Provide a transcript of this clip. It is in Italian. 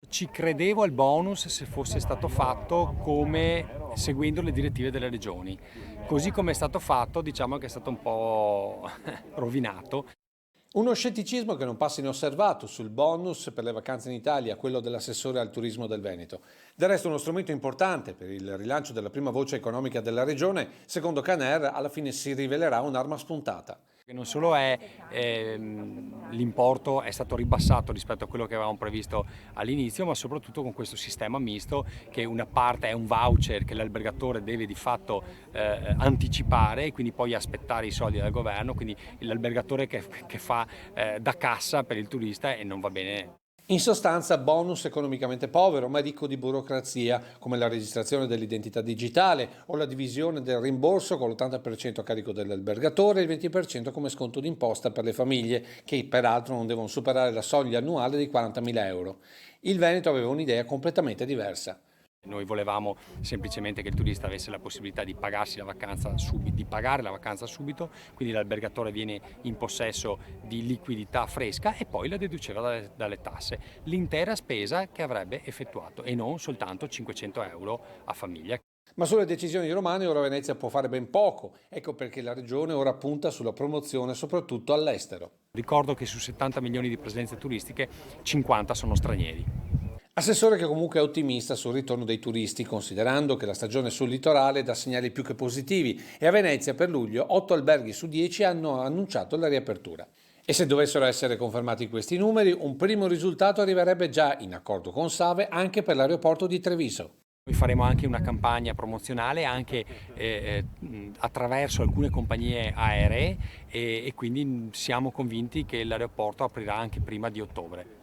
Ci credevo al bonus se fosse stato fatto come seguendo le direttive delle regioni. Così come è stato fatto, diciamo che è stato un po' rovinato. Uno scetticismo che non passa inosservato sul bonus per le vacanze in Italia, quello dell'assessore al turismo del Veneto. Del resto uno strumento importante per il rilancio della prima voce economica della regione, secondo Caner alla fine si rivelerà un'arma spuntata. Che non solo è l'importo è stato ribassato rispetto a quello che avevamo previsto all'inizio, ma soprattutto con questo sistema misto che una parte è un voucher che l'albergatore deve di fatto anticipare e quindi poi aspettare i soldi dal governo, quindi l'albergatore che fa da cassa per il turista e non va bene. In sostanza, bonus economicamente povero, ma ricco di burocrazia, come la registrazione dell'identità digitale o la divisione del rimborso con l'80% a carico dell'albergatore e il 20% come sconto d'imposta per le famiglie, che peraltro non devono superare la soglia annuale di 40.000 euro. Il Veneto aveva un'idea completamente diversa. Noi volevamo semplicemente che il turista avesse la possibilità di pagarsi la vacanza di pagare la vacanza subito, quindi l'albergatore viene in possesso di liquidità fresca e poi la deduceva dalle tasse, l'intera spesa che avrebbe effettuato e non soltanto 500 euro a famiglia. Ma sulle decisioni romane ora Venezia può fare ben poco, ecco perché la regione ora punta sulla promozione soprattutto all'estero. Ricordo che su 70 milioni di presenze turistiche 50 sono stranieri. Assessore che comunque è ottimista sul ritorno dei turisti, considerando che la stagione sul litorale dà segnali più che positivi e a Venezia per luglio 8 alberghi su 10 hanno annunciato la riapertura. E se dovessero essere confermati questi numeri, un primo risultato arriverebbe già in accordo con Save anche per l'aeroporto di Treviso. Noi faremo anche una campagna promozionale anche attraverso alcune compagnie aeree e quindi siamo convinti che l'aeroporto aprirà anche prima di ottobre.